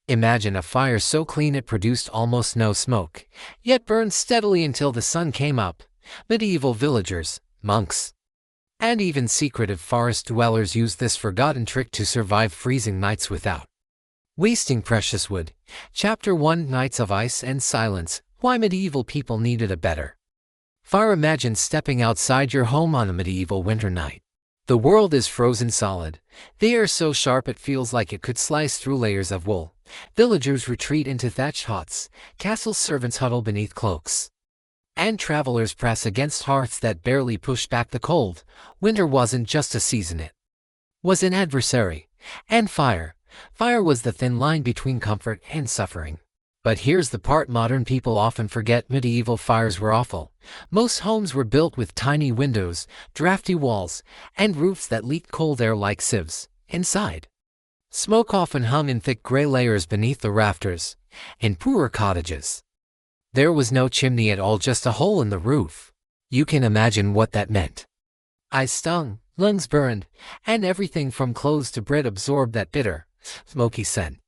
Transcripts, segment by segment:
Imagine a fire so clean it produced almost no smoke, yet burned steadily until the sun came up. Medieval villagers, monks, and even secretive forest dwellers used this forgotten trick to survive freezing nights without wasting precious wood. Chapter 1: Nights of Ice and Silence. Why medieval people needed a better fire. Imagine stepping outside your home on a medieval winter night. The world is frozen solid. The air so sharp it feels like it could slice through layers of wool. Villagers retreat into thatched huts, castle servants huddle beneath cloaks, and travelers press against hearths that barely push back the cold. Winter wasn't just a season, it was an adversary. And fire was the thin line between comfort and suffering. But here's the part modern people often forget: medieval fires were awful. Most homes were built with tiny windows, drafty walls, and roofs that leaked cold air like sieves. Inside, smoke often hung in thick gray layers beneath the rafters. In poorer cottages, there was no chimney at all, just a hole in the roof. You can imagine what that meant. Eyes stung, lungs burned, and everything from clothes to bread absorbed that bitter, smoky scent.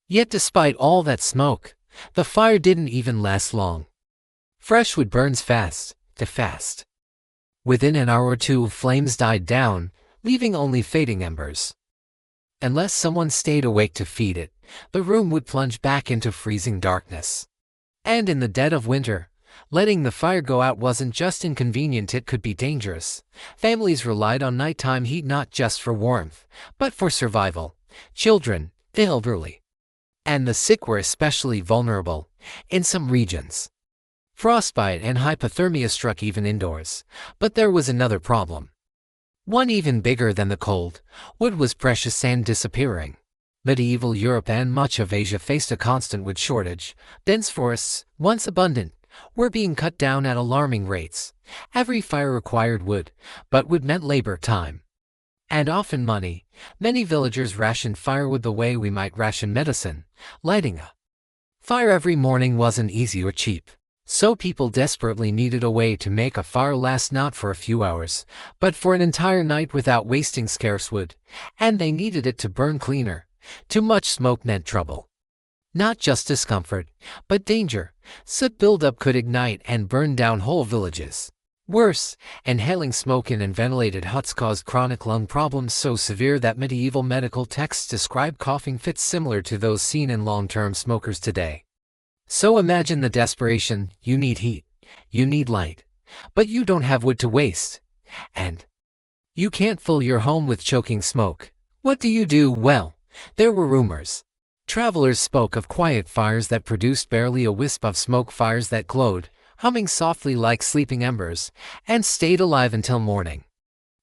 Yet despite all that smoke, the fire didn't even last long. Fresh wood burns fast. Within an hour or two, flames died down, leaving only fading embers. Unless someone stayed awake to feed it, the room would plunge back into freezing darkness. And in the dead of winter, letting the fire go out wasn't just inconvenient, it could be dangerous. Families relied on nighttime heat not just for warmth, but for survival. Children, the elderly, and the sick were especially vulnerable. In some regions, frostbite and hypothermia struck even indoors. But there was another problem, one even bigger than the cold. Wood was precious and disappearing. Medieval Europe and much of Asia faced a constant wood shortage. Dense forests, once abundant, were being cut down at alarming rates. Every fire required wood, but wood meant labor, time, and often money. Many villagers rationed firewood the way we might ration medicine. Lighting a fire every morning wasn't easy or cheap. So people desperately needed a way to make a fire last not for a few hours, but for an entire night without wasting scarce wood. And they needed it to burn cleaner. Too much smoke meant trouble. Not just discomfort, but danger. Soot buildup could ignite and burn down whole villages. Worse, inhaling smoke in unventilated huts caused chronic lung problems so severe that medieval medical texts describe coughing fits similar to those seen in long-term smokers today. So imagine the desperation: you need heat, you need light, but you don't have wood to waste, and you can't fill your home with choking smoke. What do you do? Well, there were rumors. Travelers spoke of quiet fires that produced barely a wisp of smoke, fires that glowed, humming softly like sleeping embers, and stayed alive until morning.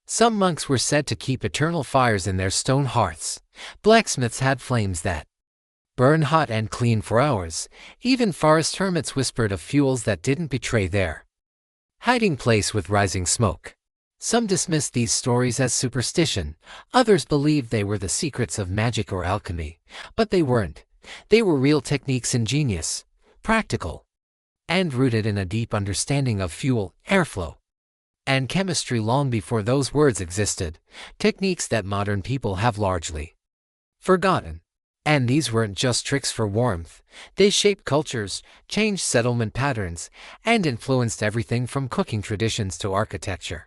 Some monks were said to keep eternal fires in their stone hearths. Blacksmiths had flames that burned hot and clean for hours. Even forest hermits whispered of fuels that didn't betray their hiding place with rising smoke. Some dismissed these stories as superstition. Others believed they were the secrets of magic or alchemy. But they weren't. They were real techniques, ingenious, practical, and rooted in a deep understanding of fuel, airflow, and chemistry long before those words existed. Techniques that modern people have largely forgotten. And these weren't just tricks for warmth. They shaped cultures, changed settlement patterns, and influenced everything from cooking traditions to architecture.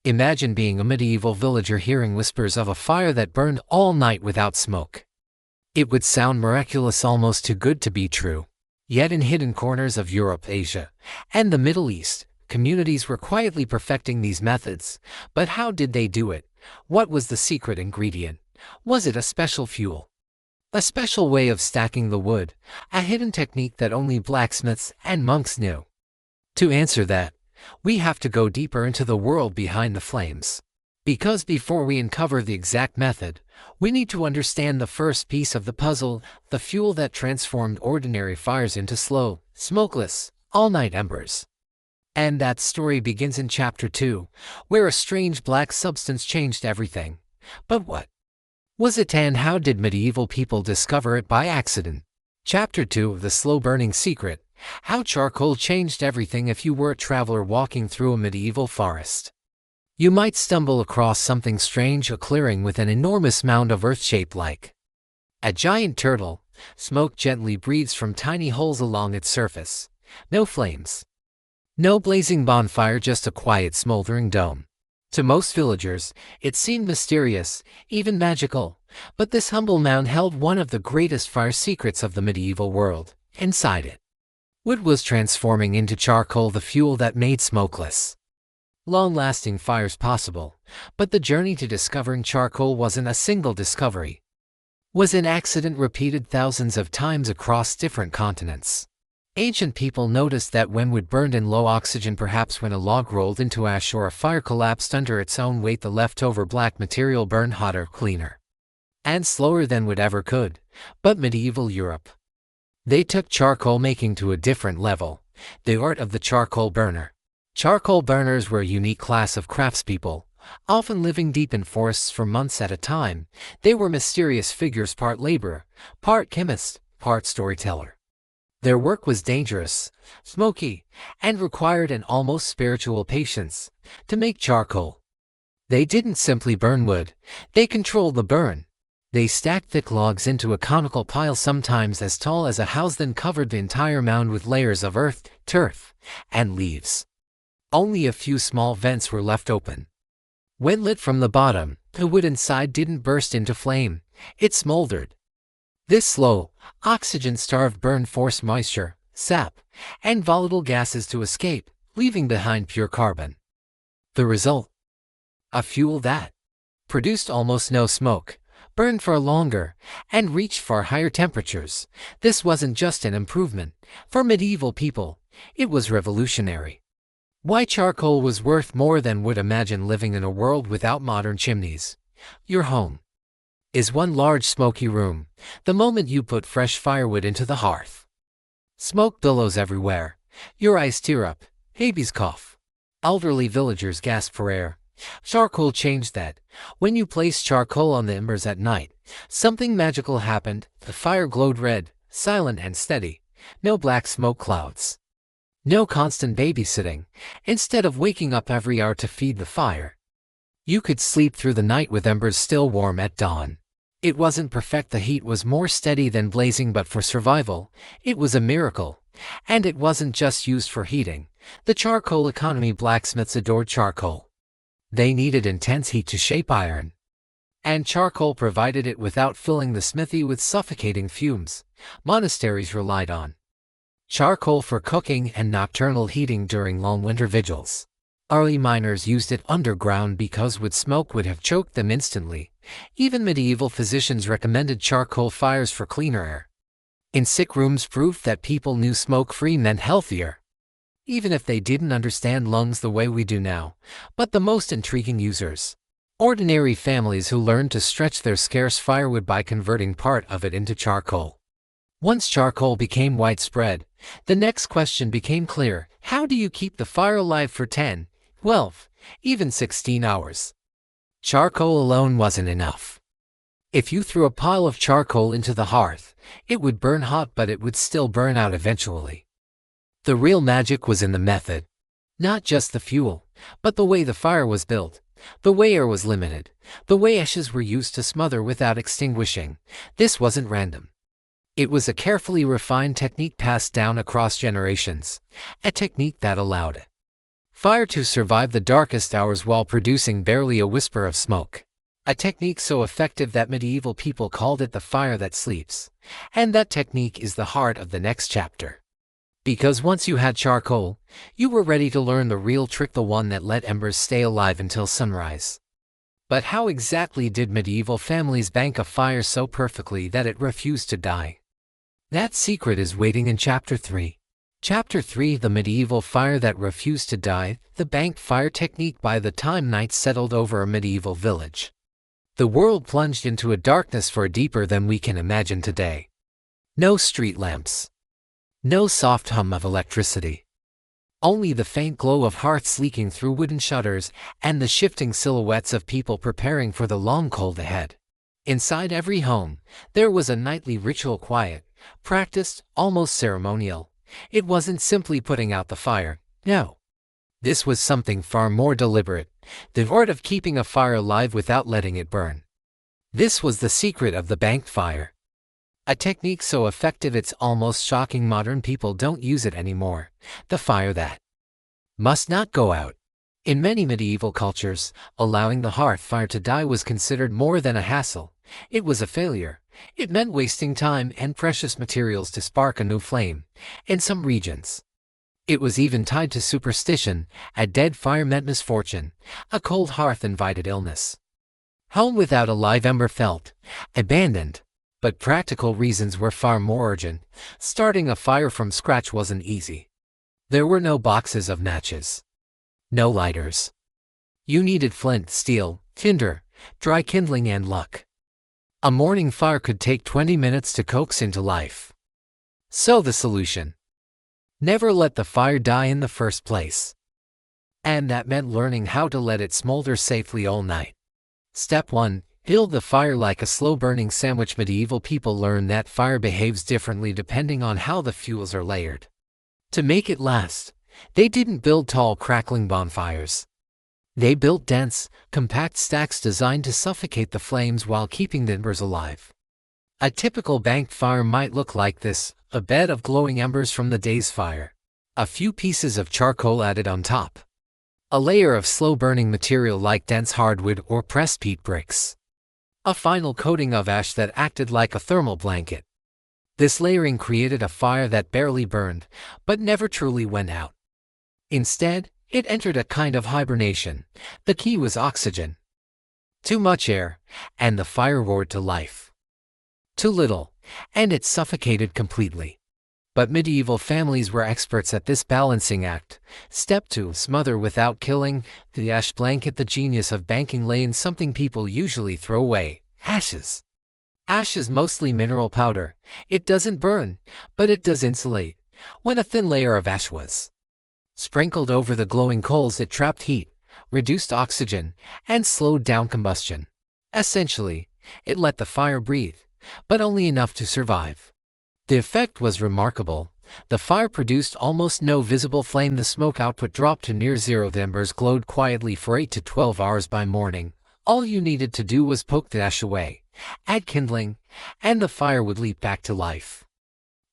Imagine being a medieval villager hearing whispers of a fire that burned all night without smoke. It would sound miraculous, almost too good to be true. Yet in hidden corners of Europe, Asia, and the Middle East, communities were quietly perfecting these methods. But how did they do it? What was the secret ingredient? Was it a special fuel, a special way of stacking the wood, a hidden technique that only blacksmiths and monks knew? To answer that, we have to go deeper into the world behind the flames. Because before we uncover the exact method, we need to understand the first piece of the puzzle: the fuel that transformed ordinary fires into slow, smokeless, all-night embers. And that story begins in Chapter 2, where a strange black substance changed everything. But what was it, and how did medieval people discover it by accident? Chapter 2: The Slow-Burning Secret. How charcoal changed everything. If you were a traveler walking through a medieval forest, you might stumble across something strange: a clearing with an enormous mound of earth shaped like a giant turtle. Smoke gently breathes from tiny holes along its surface. No flames. No blazing bonfire, just a quiet smoldering dome. To most villagers, it seemed mysterious, even magical, but this humble mound held one of the greatest fire secrets of the medieval world. Inside it, wood was transforming into charcoal, the fuel that made smokeless, long-lasting fires possible. But the journey to discovering charcoal wasn't a single discovery. Was an accident repeated thousands of times across different continents. Ancient people noticed that when wood burned in low oxygen, perhaps when a log rolled into ash or a fire collapsed under its own weight, the leftover black material burned hotter, cleaner, and slower than wood ever could. But medieval Europe, they took charcoal making to a different level. The art of the charcoal burner. Charcoal burners were a unique class of craftspeople, often living deep in forests for months at a time. They were mysterious figures, part laborer, part chemist, part storyteller. Their work was dangerous, smoky, and required an almost spiritual patience. To make charcoal, they didn't simply burn wood, they controlled the burn. They stacked thick logs into a conical pile, sometimes as tall as a house, then covered the entire mound with layers of earth, turf, and leaves. Only a few small vents were left open. When lit from the bottom, the wood inside didn't burst into flame, it smoldered. This slow, oxygen-starved burn forced moisture, sap, and volatile gases to escape, leaving behind pure carbon. The result? A fuel that produced almost no smoke, burned far longer, and reached far higher temperatures. This wasn't just an improvement. For medieval people, it was revolutionary. Why charcoal was worth more than wood. Imagine living in a world without modern chimneys. Your home is one large smoky room. The moment you put fresh firewood into the hearth, smoke billows everywhere. Your eyes tear up, babies cough, elderly villagers gasp for air. Charcoal changed that. When you placed charcoal on the embers at night, something magical happened. The fire glowed red, silent and steady. No black smoke clouds. No constant babysitting. Instead of waking up every hour to feed the fire, you could sleep through the night with embers still warm at dawn. It wasn't perfect, the heat was more steady than blazing, but for survival, it was a miracle. And it wasn't just used for heating. The charcoal economy. Blacksmiths adored charcoal. They needed intense heat to shape iron, and charcoal provided it without filling the smithy with suffocating fumes. Monasteries relied on charcoal for cooking and nocturnal heating during long winter vigils. Early miners used it underground because wood smoke would have choked them instantly. Even medieval physicians recommended charcoal fires for cleaner air in sick rooms, proof that people knew smoke-free meant healthier, even if they didn't understand lungs the way we do now. But the most intriguing users, ordinary families who learned to stretch their scarce firewood by converting part of it into charcoal. Once charcoal became widespread, the next question became clear. How do you keep the fire alive for 10, 12, even 16 hours? Charcoal alone wasn't enough. If you threw a pile of charcoal into the hearth, it would burn hot, but it would still burn out eventually. The real magic was in the method. Not just the fuel, but the way the fire was built, the way air was limited, the way ashes were used to smother without extinguishing. This wasn't random. It was a carefully refined technique passed down across generations, a technique that allowed fire to survive the darkest hours while producing barely a whisper of smoke. A technique so effective that medieval people called it the fire that sleeps. And that technique is the heart of the next chapter. Because once you had charcoal, you were ready to learn the real trick, the one that let embers stay alive until sunrise. But how exactly did medieval families bank a fire so perfectly that it refused to die? That secret is waiting in Chapter 3. Chapter 3: The Medieval Fire That Refused to Die, the banked fire technique. By the time night settled over a medieval village, the world plunged into a darkness far deeper than we can imagine today. No street lamps. No soft hum of electricity. Only the faint glow of hearths leaking through wooden shutters and the shifting silhouettes of people preparing for the long cold ahead. Inside every home, there was a nightly ritual, quiet, practiced, almost ceremonial. It wasn't simply putting out the fire, no. This was something far more deliberate, the art of keeping a fire alive without letting it burn. This was the secret of the banked fire. A technique so effective it's almost shocking modern people don't use it anymore. The fire that must not go out. In many medieval cultures, allowing the hearth fire to die was considered more than a hassle. It was a failure. It meant wasting time and precious materials to spark a new flame. In some regions, it was even tied to superstition. A dead fire meant misfortune. A cold hearth invited illness. Home without a live ember felt abandoned. But practical reasons were far more urgent. Starting a fire from scratch wasn't easy. There were no boxes of matches. No lighters. You needed flint, steel, tinder, dry kindling, and luck. A morning fire could take 20 minutes to coax into life. So the solution: never let the fire die in the first place. And that meant learning how to let it smolder safely all night. Step 1. Build the fire like a slow-burning sandwich. Medieval people learned that fire behaves differently depending on how the fuels are layered. To make it last, they didn't build tall, crackling bonfires. They built dense, compact stacks designed to suffocate the flames while keeping the embers alive. A typical banked fire might look like this: a bed of glowing embers from the day's fire, a few pieces of charcoal added on top, a layer of slow-burning material like dense hardwood or pressed peat bricks, a final coating of ash that acted like a thermal blanket. This layering created a fire that barely burned, but never truly went out. Instead, it entered a kind of hibernation. The key was oxygen. Too much air, and the fire roared to life. Too little, and it suffocated completely. But medieval families were experts at this balancing act. Step 2. Smother without killing. The ash blanket. The genius of banking lay in something people usually throw away: ashes. Ash is mostly mineral powder. It doesn't burn, but it does insulate. When a thin layer of ash was sprinkled over the glowing coals, it trapped heat, reduced oxygen, and slowed down combustion. Essentially, it let the fire breathe, but only enough to survive. The effect was remarkable. The fire produced almost no visible flame. The smoke output dropped to near zero. The embers glowed quietly for 8 to 12 hours. By morning, all you needed to do was poke the ash away, add kindling, and the fire would leap back to life.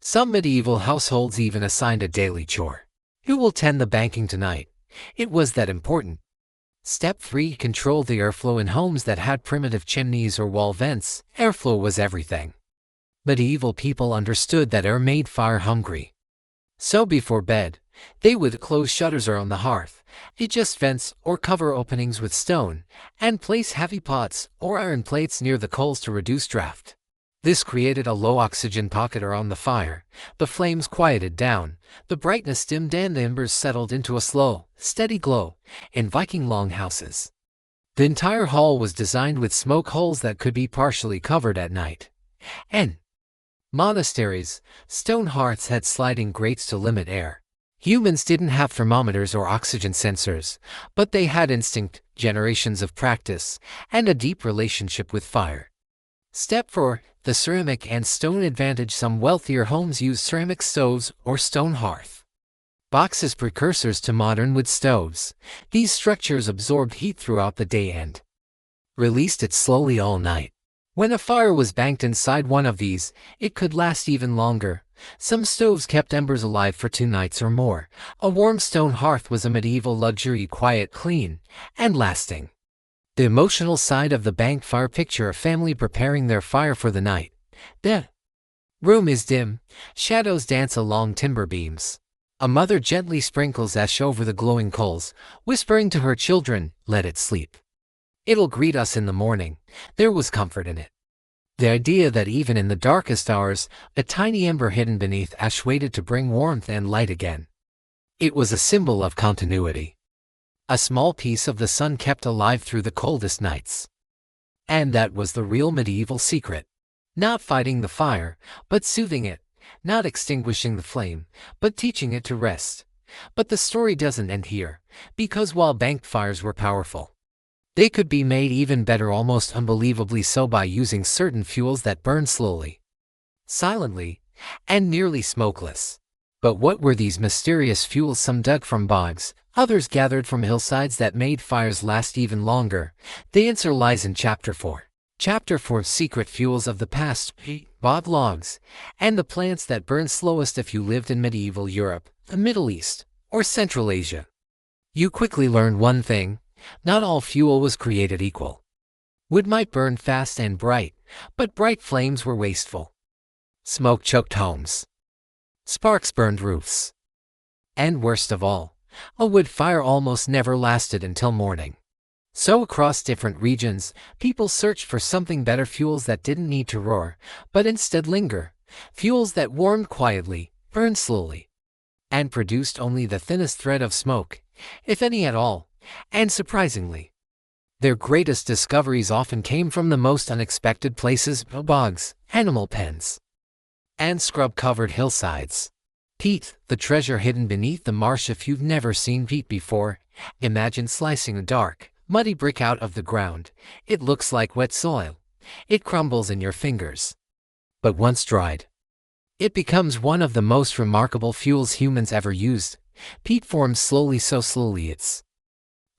Some medieval households even assigned a daily chore. Who will tend the banking tonight? It was that important. Step 3. Control the airflow. In homes that had primitive chimneys or wall vents, airflow was everything. Medieval people understood that air made fire hungry. So before bed, they would close shutters on the hearth, adjust vents or cover openings with stone, and place heavy pots or iron plates near the coals to reduce draft. This created a low oxygen pocket around the fire. The flames quieted down, the brightness dimmed, and the embers settled into a slow, steady glow. In Viking longhouses, the entire hall was designed with smoke holes that could be partially covered at night. And monasteries, stone hearths had sliding grates to limit air. Humans didn't have thermometers or oxygen sensors, but they had instinct, generations of practice, and a deep relationship with fire. Step 4. The ceramic and stone advantage. Some wealthier homes used ceramic stoves or stone hearth boxes, precursors to modern wood stoves. These structures absorbed heat throughout the day and released it slowly all night. When a fire was banked inside one of these, it could last even longer. Some stoves kept embers alive for 2 nights or more. A warm stone hearth was a medieval luxury: quiet, clean, and lasting. The emotional side of the banked fire. Picture a family preparing their fire for the night. The room is dim, shadows dance along timber beams. A mother gently sprinkles ash over the glowing coals, whispering to her children, "Let it sleep. It'll greet us in the morning." There was comfort in it. The idea that even in the darkest hours, a tiny ember hidden beneath ash waited to bring warmth and light again. It was a symbol of continuity. A small piece of the sun kept alive through the coldest nights. And that was the real medieval secret. Not fighting the fire, but soothing it. Not extinguishing the flame, but teaching it to rest. But the story doesn't end here, because while banked fires were powerful, they could be made even better, almost unbelievably so, by using certain fuels that burn slowly, silently, and nearly smokeless. But what were these mysterious fuels? Some dug from bogs, others gathered from hillsides, that made fires last even longer. The answer lies in Chapter 4. Chapter 4: Secret Fuels of the Past. bog logs, and the plants that burned slowest if you lived in medieval Europe, the Middle East, or Central Asia. You quickly learned one thing: not all fuel was created equal. Wood might burn fast and bright, but bright flames were wasteful. Smoke choked homes. Sparks burned roofs. And worst of all, a wood fire almost never lasted until morning. So across different regions, people searched for something better: fuels that didn't need to roar, but instead linger, fuels that warmed quietly, burned slowly, and produced only the thinnest thread of smoke, if any at all. And surprisingly, their greatest discoveries often came from the most unexpected places: bogs, animal pens, and scrub-covered hillsides. Peat, the treasure hidden beneath the marsh. If you've never seen peat before, imagine slicing a dark, muddy brick out of the ground. It looks like wet soil. It crumbles in your fingers. But once dried, it becomes one of the most remarkable fuels humans ever used. Peat forms slowly, so slowly it's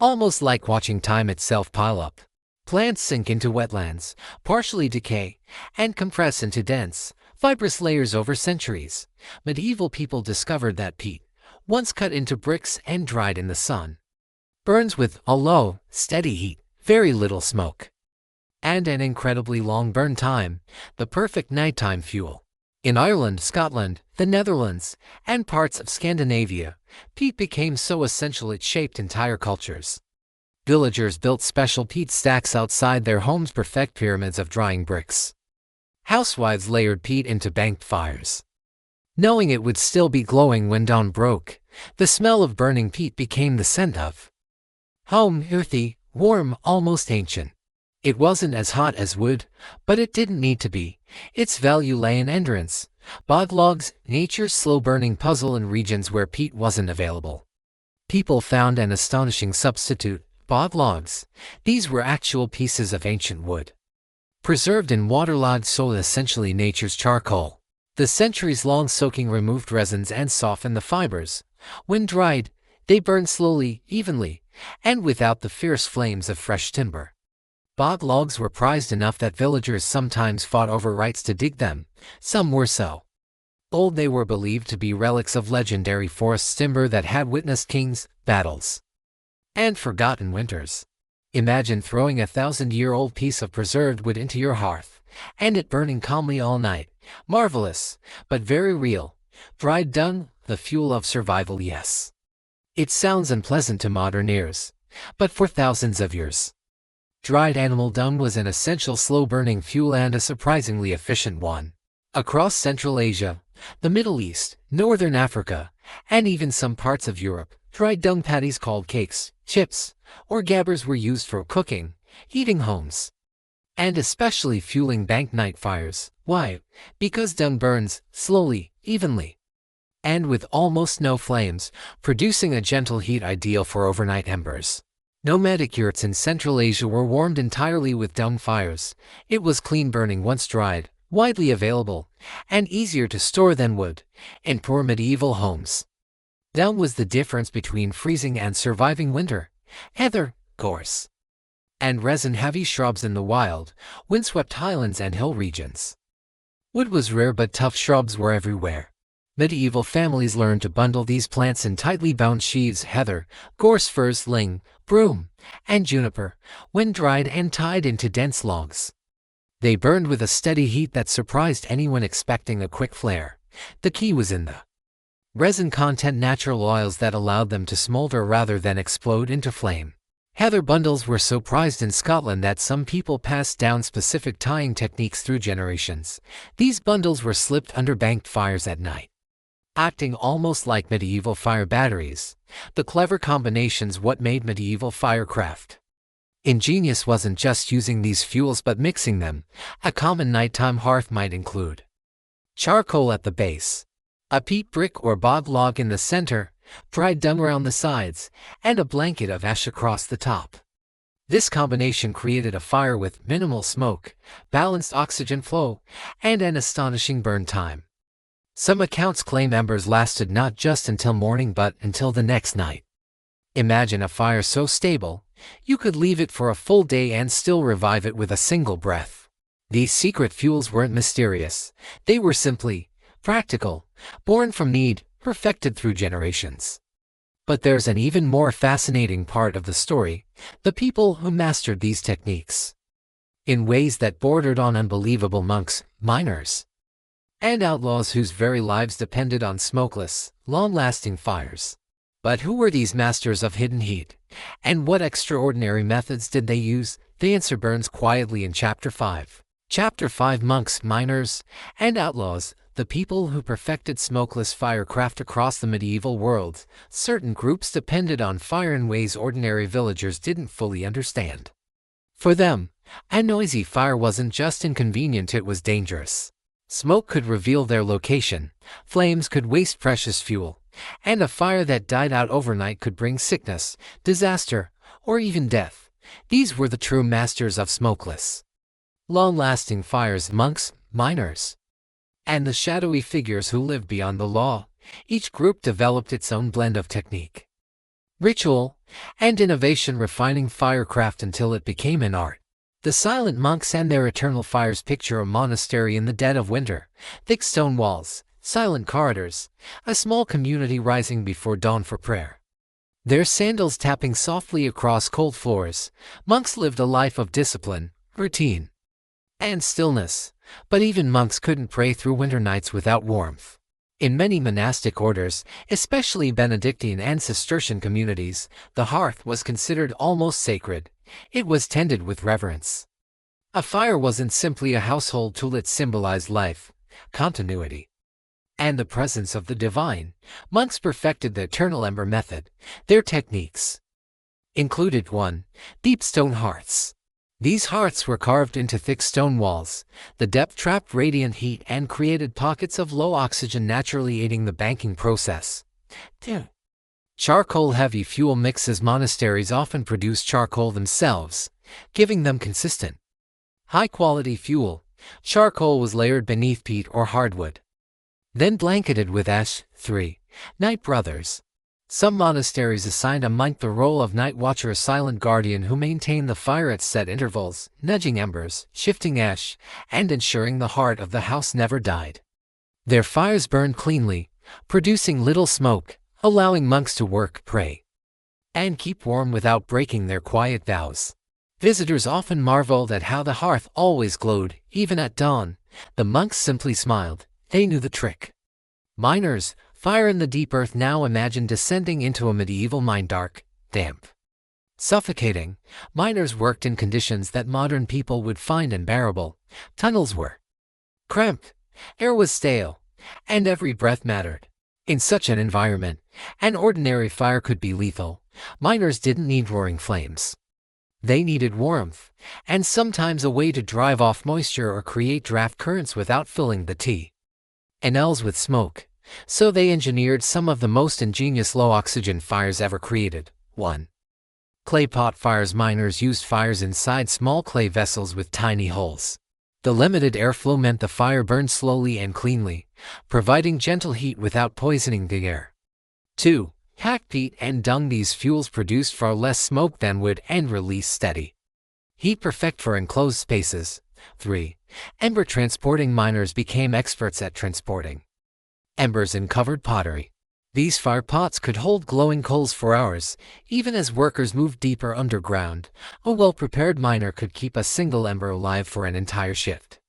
almost like watching time itself pile up. Plants sink into wetlands, partially decay, and compress into dense, fibrous layers over centuries. Medieval people discovered that peat, once cut into bricks and dried in the sun, burns with a low, steady heat, very little smoke, and an incredibly long burn time, the perfect nighttime fuel. In Ireland, Scotland, the Netherlands, and parts of Scandinavia, peat became so essential it shaped entire cultures. Villagers built special peat stacks outside their homes, perfect pyramids of drying bricks. Housewives layered peat into banked fires, knowing it would still be glowing when dawn broke. The smell of burning peat became the scent of home, earthy, warm, almost ancient. It wasn't as hot as wood, but it didn't need to be. Its value lay in endurance. Bog logs, nature's slow-burning puzzle in regions where peat wasn't available. People found an astonishing substitute: bog logs. These were actual pieces of ancient wood, preserved in waterlogged soil, essentially nature's charcoal. The centuries-long soaking removed resins and softened the fibers. When dried, they burned slowly, evenly, and without the fierce flames of fresh timber. Bog logs were prized enough that villagers sometimes fought over rights to dig them. Some were so old they were believed to be relics of legendary forest timber that had witnessed kings, battles, and forgotten winters. Imagine throwing 1,000-year-old piece of preserved wood into your hearth, and it burning calmly all night. Marvelous, but very real. Dried dung, the fuel of survival. Yes, it sounds unpleasant to modern ears, but for thousands of years, dried animal dung was an essential slow-burning fuel, and a surprisingly efficient one. Across Central Asia, the Middle East, Northern Africa, and even some parts of Europe, dried dung patties called cakes, chips, or gabbers were used for cooking, heating homes, and especially fueling banked night fires. Why? Because dung burns slowly, evenly, and with almost no flames, producing a gentle heat ideal for overnight embers. Nomadic yurts in Central Asia were warmed entirely with dung fires. It was clean burning once dried, widely available, and easier to store than wood. In poor medieval homes, dung was the difference between freezing and surviving winter. Heather, gorse, and resin-heavy shrubs in the wild, windswept highlands and hill regions. Wood was rare, but tough shrubs were everywhere. Medieval families learned to bundle these plants in tightly bound sheaves: heather, gorse, furze, ling, broom, and juniper, when dried and tied into dense logs. They burned with a steady heat that surprised anyone expecting a quick flare. The key was in the resin content, natural oils that allowed them to smolder rather than explode into flame. Heather bundles were so prized in Scotland that some people passed down specific tying techniques through generations. These bundles were slipped under banked fires at night, acting almost like medieval fire batteries. The clever combinations what made medieval firecraft ingenious wasn't just using these fuels but mixing them. A common nighttime hearth might include charcoal at the base, a peat brick or bog log in the center, dried dung around the sides, and a blanket of ash across the top. This combination created a fire with minimal smoke, balanced oxygen flow, and an astonishing burn time. Some accounts claim embers lasted not just until morning but until the next night. Imagine a fire so stable, you could leave it for a full day and still revive it with a single breath. These secret fuels weren't mysterious. They were simply practical, born from need, perfected through generations. But there's an even more fascinating part of the story: the people who mastered these techniques in ways that bordered on unbelievable. Monks, miners, and outlaws whose very lives depended on smokeless, long-lasting fires. But who were these masters of hidden heat? And what extraordinary methods did they use? The answer burns quietly in Chapter 5. Chapter 5: Monks, Miners, and Outlaws, the people who perfected smokeless firecraft across the medieval world. Certain groups depended on fire in ways ordinary villagers didn't fully understand. For them, a noisy fire wasn't just inconvenient, it was dangerous. Smoke could reveal their location, flames could waste precious fuel, and a fire that died out overnight could bring sickness, disaster, or even death. These were the true masters of smokeless, long-lasting fires: monks, miners, and the shadowy figures who lived beyond the law. Each group developed its own blend of technique, ritual, and innovation, refining firecraft until it became an art. The silent monks and their eternal fires. Picture a monastery in the dead of winter, thick stone walls, silent corridors, a small community rising before dawn for prayer, their sandals tapping softly across cold floors. Monks lived a life of discipline, routine, and stillness, but even monks couldn't pray through winter nights without warmth. In many monastic orders, especially Benedictine and Cistercian communities, the hearth was considered almost sacred. It was tended with reverence. A fire wasn't simply a household tool, it symbolized life, continuity, and the presence of the divine. Monks perfected the eternal ember method. Their techniques included: 1. Deep stone hearths. These hearths were carved into thick stone walls. The depth trapped radiant heat and created pockets of low oxygen, naturally aiding the banking process. 2. Charcoal-heavy fuel mixes. Monasteries often produced charcoal themselves, giving them consistent, high-quality fuel. Charcoal was layered beneath peat or hardwood, then blanketed with ash. 3. Night brothers. Some monasteries assigned a monk the role of night watcher, a silent guardian who maintained the fire at set intervals, nudging embers, shifting ash, and ensuring the heart of the house never died. Their fires burned cleanly, producing little smoke, allowing monks to work, pray, and keep warm without breaking their quiet vows. Visitors often marveled at how the hearth always glowed, even at dawn. The monks simply smiled. They knew the trick. Miners, fire in the deep earth. Now imagine descending into a medieval mine, dark, damp, suffocating. Miners worked in conditions that modern people would find unbearable. Tunnels were cramped, air was stale, and every breath mattered. In such an environment, an ordinary fire could be lethal. Miners didn't need roaring flames. They needed warmth, and sometimes a way to drive off moisture or create draft currents without filling the tunnels with smoke. So they engineered some of the most ingenious low-oxygen fires ever created. 1. Clay pot fires. Miners used fires inside small clay vessels with tiny holes. The limited airflow meant the fire burned slowly and cleanly, providing gentle heat without poisoning the air. 2. Hacked peat and dung. These fuels produced far less smoke than wood and released steady heat, perfect for enclosed spaces. 3. Ember transporting. Miners became experts at transporting embers in covered pottery. These fire pots could hold glowing coals for hours, even as workers moved deeper underground. A well-prepared miner could keep a single ember alive for an entire shift.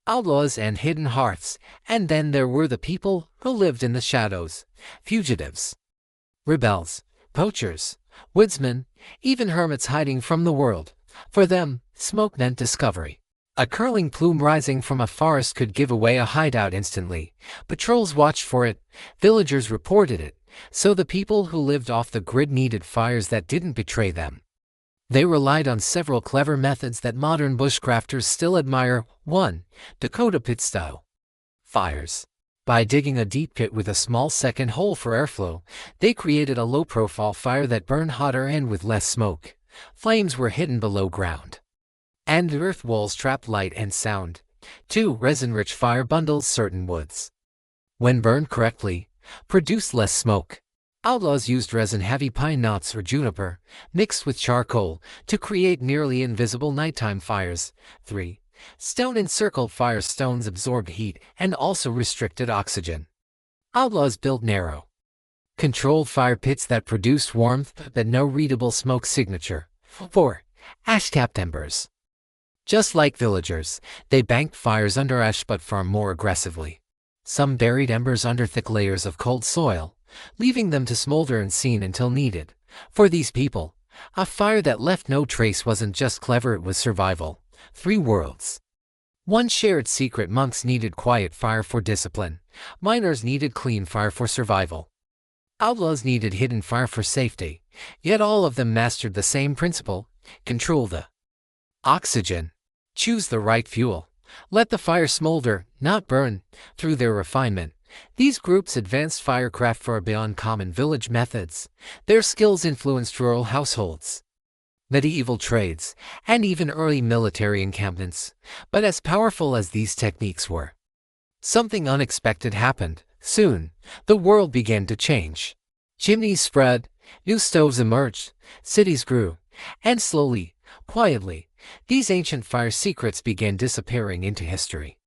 Outlaws and hidden hearths. And then there were the people who lived in the shadows: fugitives, rebels, poachers, woodsmen, even hermits hiding from the world. For them, smoke meant discovery. A curling plume rising from a forest could give away a hideout instantly. Patrols watched for it, villagers reported it, so the people who lived off the grid needed fires that didn't betray them. They relied on several clever methods that modern bushcrafters still admire. 1. Dakota pit-style fires. By digging a deep pit with a small second hole for airflow, they created a low-profile fire that burned hotter and with less smoke. Flames were hidden below ground, and the earth walls trapped light and sound. 2. Resin-rich fire bundles. Certain woods, when burned correctly, produced less smoke. Outlaws used resin-heavy pine knots or juniper, mixed with charcoal, to create nearly invisible nighttime fires. 3. Stone-encircled firestones absorbed heat and also restricted oxygen. Outlaws built narrow, controlled fire pits that produced warmth but no readable smoke signature. 4. Ash-capped embers. Just like villagers, they banked fires under ash but far more aggressively. Some buried embers under thick layers of cold soil, leaving them to smolder unseen until needed. For these people, a fire that left no trace wasn't just clever, it was survival. 3 worlds. One shared secret: monks needed quiet fire for discipline. Miners needed clean fire for survival. Outlaws needed hidden fire for safety. Yet all of them mastered the same principle: control the oxygen. Choose the right fuel. Let the fire smolder, not burn. Through their refinement, these groups advanced firecraft far beyond common village methods. Their skills influenced rural households, medieval trades, and even early military encampments. But as powerful as these techniques were, something unexpected happened. Soon, the world began to change. Chimneys spread, new stoves emerged, cities grew, and slowly, quietly, these ancient fire secrets began disappearing into history.